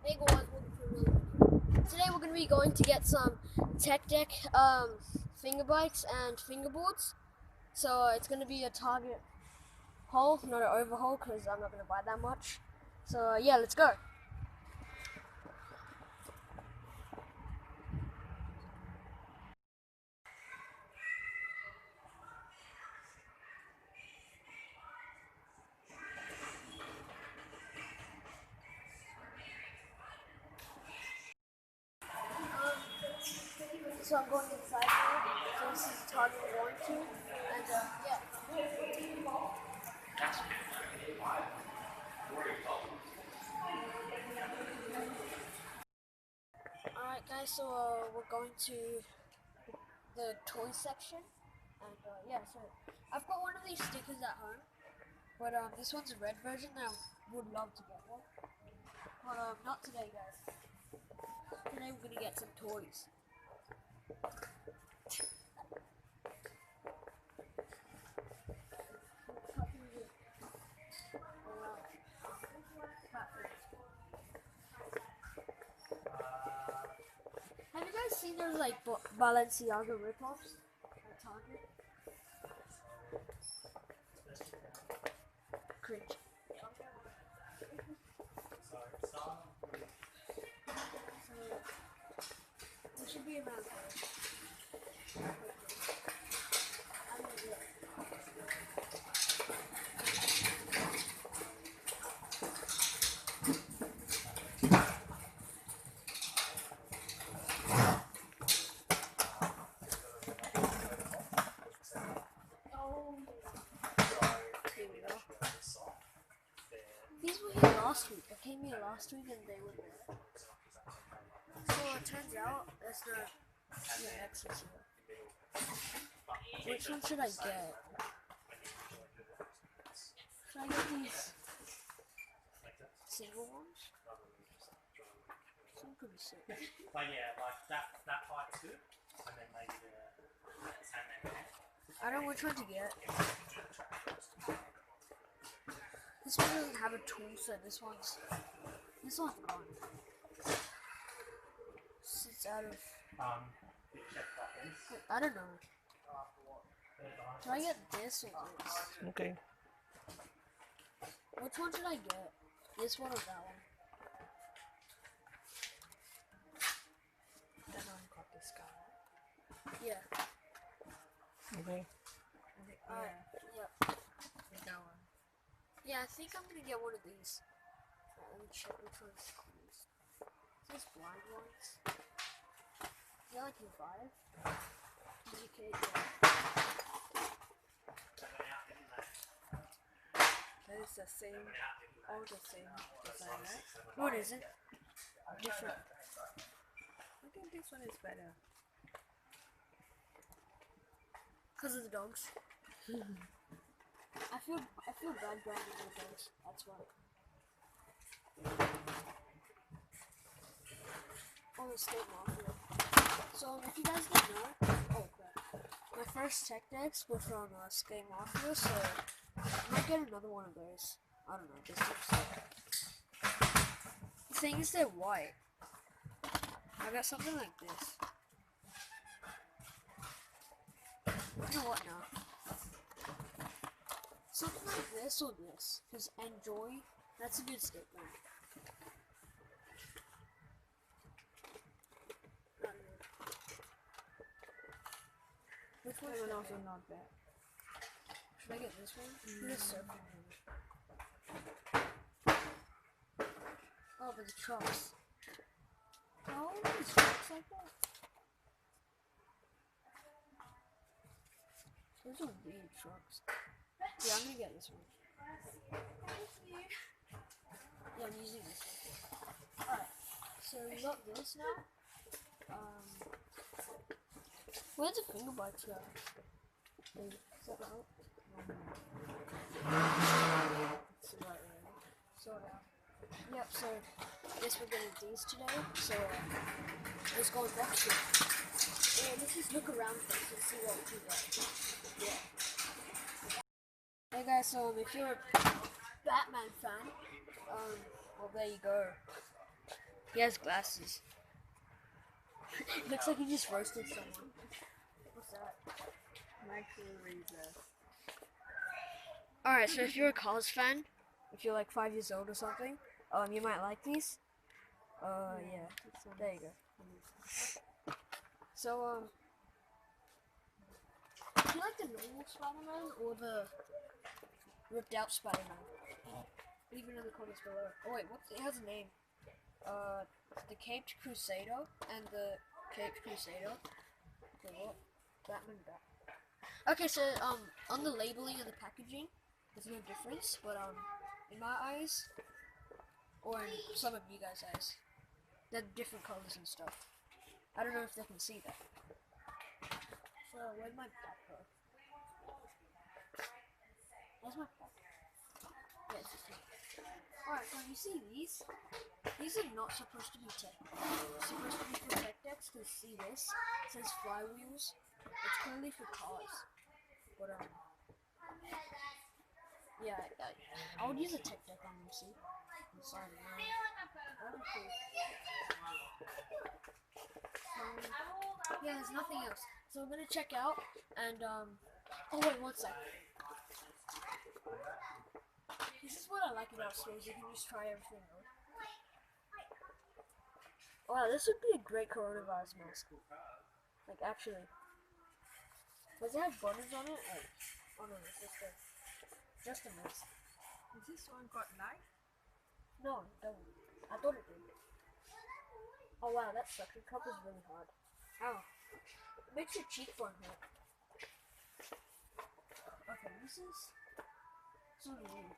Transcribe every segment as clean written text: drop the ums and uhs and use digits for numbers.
Hey guys, welcome to another video. Today we're going to be going to get some Tech Deck finger bikes and fingerboards. So it's going to be a Target haul, not an overhaul because I'm not going to buy that much. So yeah, let's go. So I'm going inside now. So this is the Target we're going to. And yeah. Alright guys, so we're going to the toy section. And yeah, so I've got one of these stickers at home. But this one's a red version and I would love to get one. But not today guys. Today we're gonna get some toys. Have you guys seen those like Balenciaga ripoffs at Target? Cringe. We should be around here. These were here last week. I came here last week and they were there. So it turns out there's no access here. Which one should I get? Should I get these single ones? Some could be sick. But yeah, like that part too, and then maybe the Sandman. I don't know which one to get. This one doesn't have a tool set. This one's gone. It's out of. I don't know. Do I get this or this? Okay. Which one should I get? This one or that one? That one got this guy. Yeah. Okay. Yeah. That one. Yeah, I think I'm gonna get one of these. Let me check which one's coolest. These blind ones. Is that like a 5? DK, That is the same, all the same design, right? What is it? Different. I think this one is better. Because of the dogs. I feel bad branding the dogs. That's why. Oh, the state mafia. So if you guys don't know, oh crap, my first tech decks were from Skate Mafia, so I might get another one of those. I don't know, just the thing is they're white. I got something like this. You know what now? Something like this or this, because ENJOI, that's a good statement. Which one That should one I also get? not bad. Should I get this one? This surfing one. Oh, but the trucks. Oh, these trucks like that? Those are weird trucks. Yeah, I'm gonna get this one. Yeah, I'm using this one. Alright, so we got this now. Where's the finger bikes go? Is that out? It's right there. Sort of. Yep, so I guess we're getting these today. So let's go next year. And let's just look around first and see what we can get. Yeah. Hey guys, so if you're a Batman fan, well there you go. He has glasses. It looks like he just roasted someone. What's that? Micro razor. Alright, so if you're a Cars fan, if you're like 5 years old or something, you might like these. Yeah, there you go. So, do you like the normal Spider-Man or the ripped out Spider-Man? Leave it in the comments below. Oh wait, it has a name. The Caped Crusader and the Caped Crusader. Okay, what? Batman back. Okay, so on the labeling and the packaging, there's no difference, but in my eyes, or in some of you guys' eyes, they're different colors and stuff. I don't know if they can see that. So where's my pack go? Where's my pack? Yeah, it's just me. Alright, so you see these? These are not supposed to be tech. They're supposed to be for tech decks, because see this? It says flywheels. It's clearly for cars. But yeah, I would use a tech deck on them, see? I'm sorry, yeah, there's nothing else. So we're gonna check out and oh wait, one sec. This is what I like about stores, you can just try everything out. Wow, this would be a great coronavirus mask. Like actually. Does it have buttons on it? Like, oh no, it's just a mask. Is this one got light? No, it doesn't. I thought it did. Oh wow, that suction cup is really hard. Ow. It makes your cheekbone hurt. Okay, this is so weird.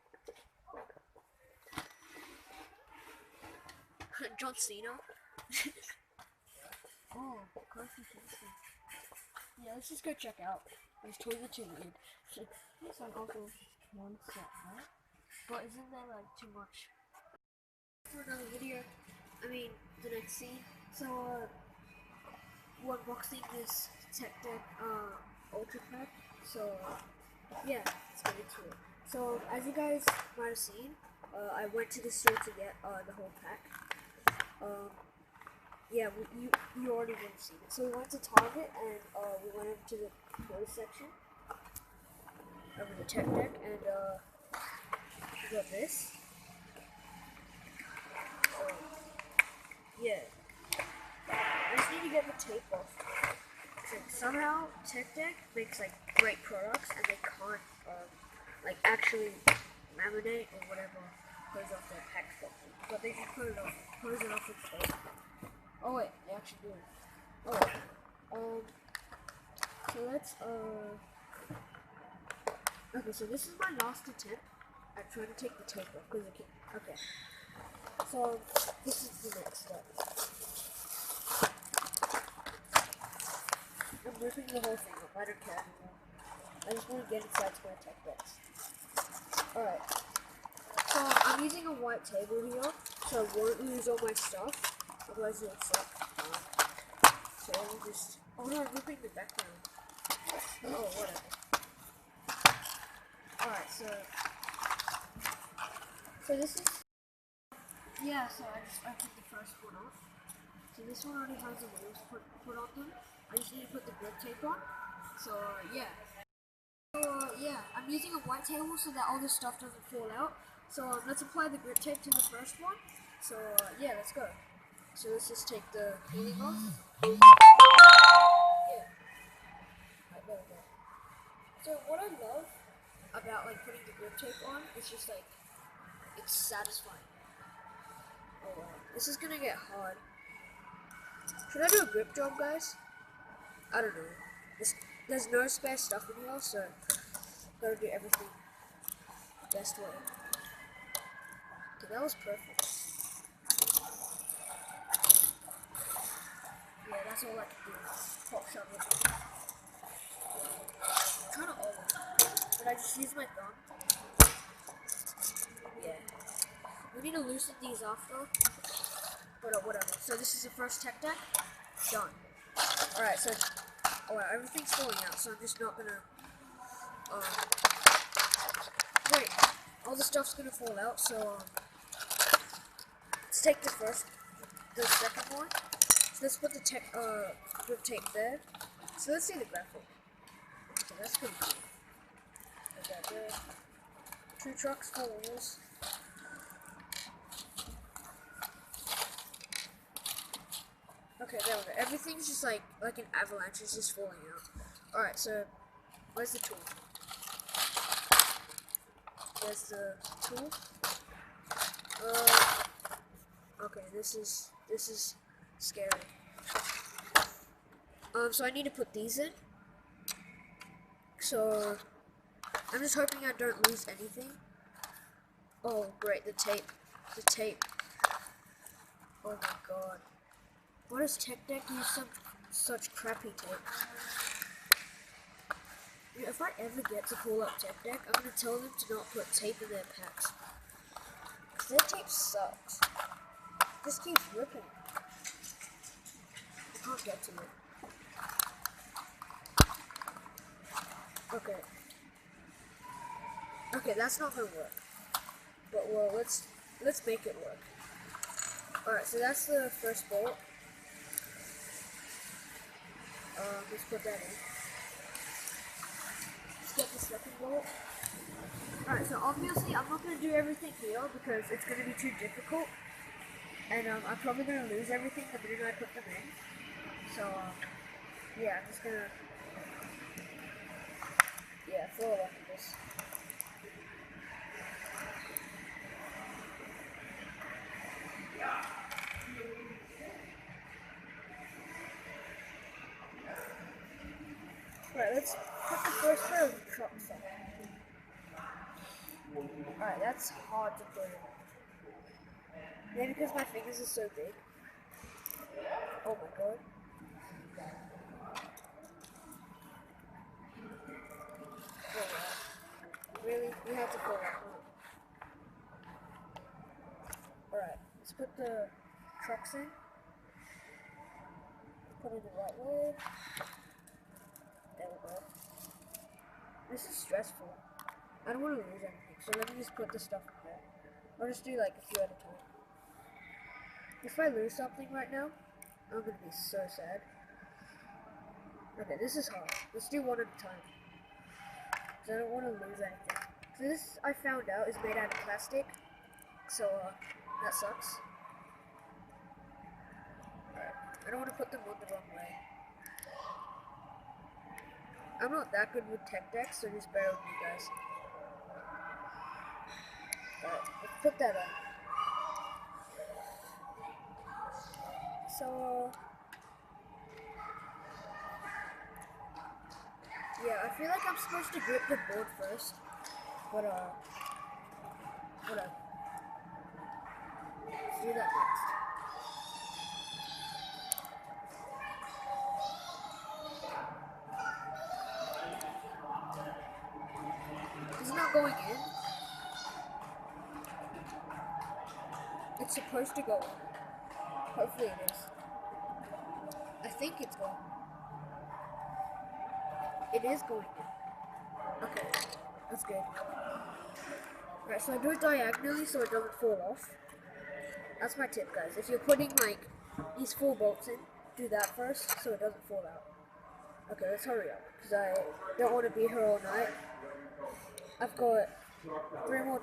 John Cena. Oh, coffee fancy. Yeah, let's just go check out. These toys are too weird. This one also one set, right? But isn't there like too much? For another video, I mean the next scene. So we're unboxing this Tech Deck Ultra Pack. So yeah, let's get into it. So as you guys might have seen, I went to the store to get the whole pack. Yeah, you already would have seen it. So we went to Target and we went into the toy section of the Tech Deck and we got this. Yeah. I just need to get the tape off. So somehow Tech Deck makes like great products and they can't like actually laminate or whatever goes off their pack properly. But they just close it off with tape. Oh wait, they actually do it. Oh, so let's okay, so this is my last attempt at trying to take the tape off, because okay. So, this is the next step. I'm ripping the whole thing up, I don't care anymore. I just want to get inside to my tech decks. Alright. So, I'm using a white table here, so I won't lose all my stuff. Otherwise it looks like so I'll just oh no, I'm ripping the background. Oh whatever. Alright, so this is yeah, so I just opened the first one off. So this one already has the wheels put on them. I just need to put the grip tape on. So yeah. So yeah, I'm using a white table so that all the stuff doesn't fall out. So let's apply the grip tape to the first one. So yeah, let's go. So let's just take the cooling off. Yeah. Right, there we go. So what I love about like putting the grip tape on is just like it's satisfying. Oh wow. This is gonna get hard. Should I do a grip job, guys? I don't know. There's no spare stuff in here, so gotta do everything the best way. Okay, that was perfect. Yeah, that's all I can do. Pop shot with it. Kind of old, but I just use my thumb. Yeah. We need to loosen these off though. But whatever. So this is the first tech deck. Done. Alright, so everything's falling out, so I'm just not gonna wait. All the stuff's gonna fall out, so let's take the the second one. So let's put the grip tape there. So let's see the graphic. Okay, that's pretty cool. Put that there. 2 trucks, 4 wheels. Okay, there we go. Everything's just like an avalanche. It's just falling out. Alright, so where's the tool? There's the tool. Okay, this is scary. So I need to put these in. So I'm just hoping I don't lose anything. Oh great, the tape. The tape. Oh my god. Why does Tech Deck use such crappy tape? If I ever get to call up Tech Deck, I'm gonna tell them to not put tape in their packs. Cause their tape sucks. This keeps ripping. I can't get to it. Okay. Okay, that's not gonna work. But well, let's make it work. Alright, so that's the first bolt. Let's put that in. Let's get the second bolt. Alright, so obviously I'm not gonna do everything here because it's gonna be too difficult. And I'm probably gonna lose everything the minute I put them in. So yeah, I'm just gonna throw a lot of this. Alright, let's put the first pair of trucks on. Alright, that's hard to put in. Maybe because my fingers are so big. Oh my god. Oh wow. Really? You have to pull that one. Alright, let's put the trucks in. Put it the right way. There we go. This is stressful. I don't want to lose anything, so let me just put the stuff in there. I'll just do like a few at a time. If I lose something right now, I'm gonna be so sad. Okay, this is hard. Let's do one at a time. Because I don't want to lose anything. So this, I found out, is made out of plastic. So, that sucks. Alright, I don't want to put them on the wrong way. I'm not that good with tech decks, so just bear with me, guys. Alright, let's put that on. So, yeah, I feel like I'm supposed to grip the board first, but, whatever. Let's do that next. It's not going in. It's supposed to go in. Hopefully it is. I think it's going. It is going in. Okay, that's good. Alright, so I do it diagonally so it doesn't fall off. That's my tip, guys. If you're putting like these 4 bolts in, do that first so it doesn't fall out. Okay, let's hurry up because I don't want to be here all night. I've got 2 more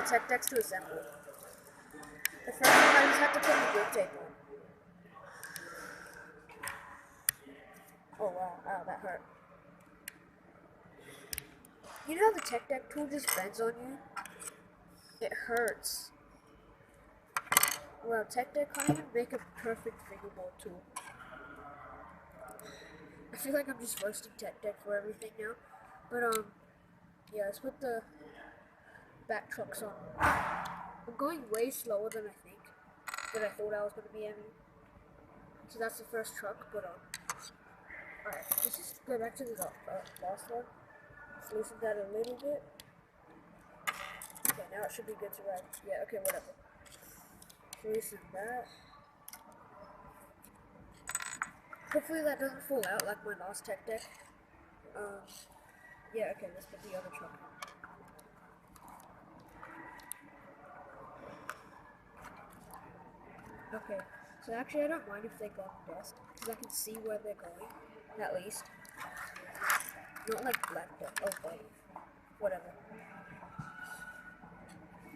tech decks to assemble. The first one I just had to put the grip tape on. Oh wow, ow, that hurt. You know how the tech deck tool just bends on you? It hurts. Well, tech deck can't even make a perfect fingerboard tool. I feel like I'm just roasting tech deck for everything now. But yeah, let's put the back trucks on. I'm going way slower than I thought I was going to be aiming. So that's the first truck, but alright, let's just go back to the last one. Let's loosen that a little bit. Okay, now it should be good to ride. Yeah, okay, whatever. Loosen that. Hopefully that doesn't fall out like my last tech deck. Yeah, okay, let's put the other truck on. Okay, so actually I don't mind if they go on the desk, because I can see where they're going, at least. Not like black, but oh god. Whatever.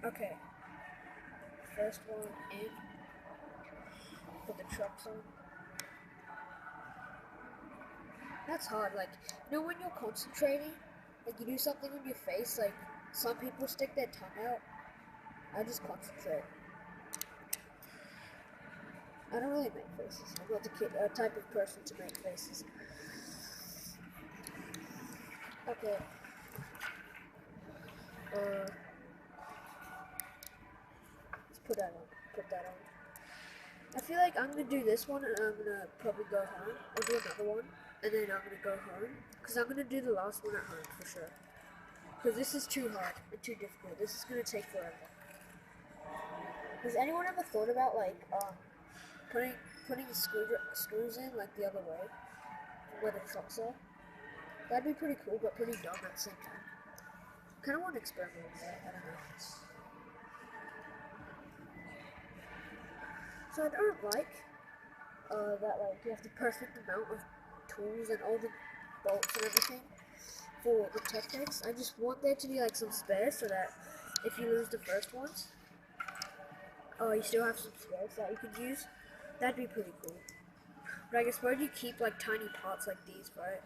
Okay. First one in. Put the trucks on. That's hard, like, you know when you're concentrating, like you do something on your face, like some people stick their tongue out. I just concentrate. I don't really make faces. I'm not the type of person to make faces. Okay. Let's put that on. Put that on. I feel like I'm gonna do this one and I'm gonna probably go home. Or do another one. And then I'm gonna go home. Because I'm gonna do the last one at home for sure. Because this is too hard and too difficult. This is gonna take forever. Has anyone ever thought about like putting the screws in like the other way, where the trucks are? That'd be pretty cool, but pretty dumb at the same time. Kind of want to experiment with that. I don't know. So I don't like that like you have the perfect amount of tools and all the bolts and everything for the tech decks. I just want there to be like some spares so that if you lose the first ones, you still have some spares that you could use. That'd be pretty cool. But I guess where do you keep like tiny parts like these, right?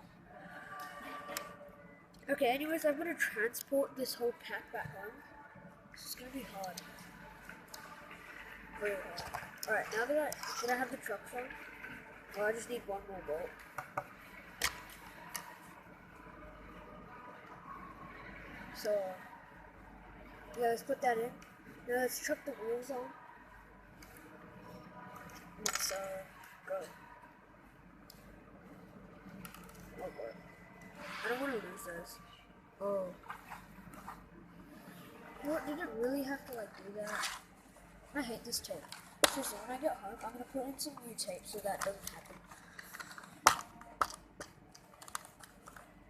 Okay, anyways, I'm gonna transport this whole pack back home. It's gonna be hard. Very hard. Alright, now that I have the trucks on, well, I just need one more bolt. So, yeah, let's put that in. Now let's chuck the wheels on. Let's, go. Oh, boy. I don't want to lose those. Oh. What, did it really have to, like, do that? I hate this tape. So when I get home, I'm going to put in some new tape so that doesn't happen.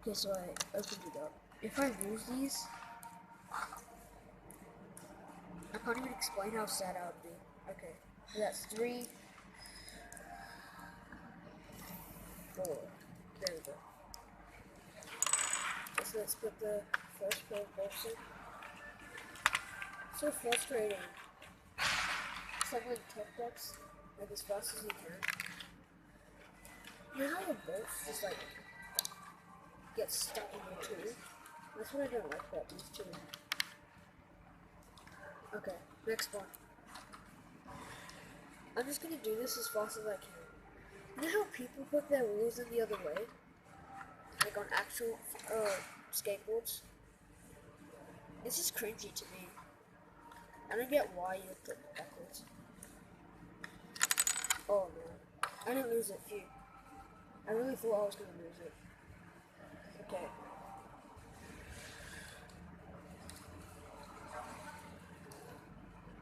Okay, so I opened it up. If I lose these, I can't even explain how sad I would be. Okay, so that's 3, 4. There we go. So let's put the first pair of bolts in. So frustrating. Assembling tech decks like as fast as you can. You know how the bolts just like get stuck in the tool? That's what I don't like about these two. Okay, next one. I'm just gonna do this as fast as I can. You know how people put their wheels in the other way? Like on actual skateboards? It's just cringy to me. I don't get why you would put it backwards. Oh no. I didn't lose it, phew. I really thought I was gonna lose it. Okay.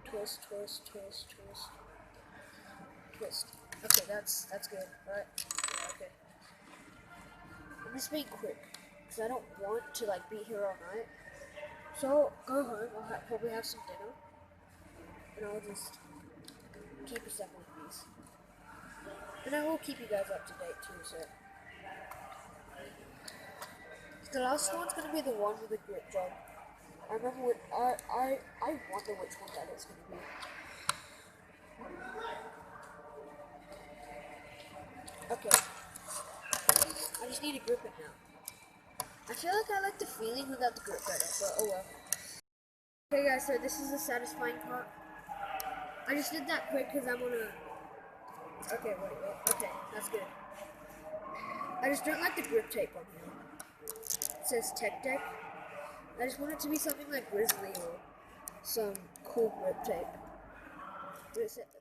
Twist, twist, twist, twist. Twist. Okay, that's good, right? Yeah, okay. I'm just being quick, because I don't want to like be here all night. So, go home, I'll probably have some dinner, and I'll just keep assembling these. And I will keep you guys up to date too, so. The last one's gonna be the one with the grip job. I remember what, I wonder which one that is gonna be. Okay. I just need to grip it now. I feel like I like the feeling without the grip better, but oh well. Okay guys, so this is the satisfying part. I just did that quick because I'm on a... Okay, wait. Okay, that's good. I just don't like the grip tape on here. It says Tech Deck. I just want it to be something like Grizzly or some cool grip tape.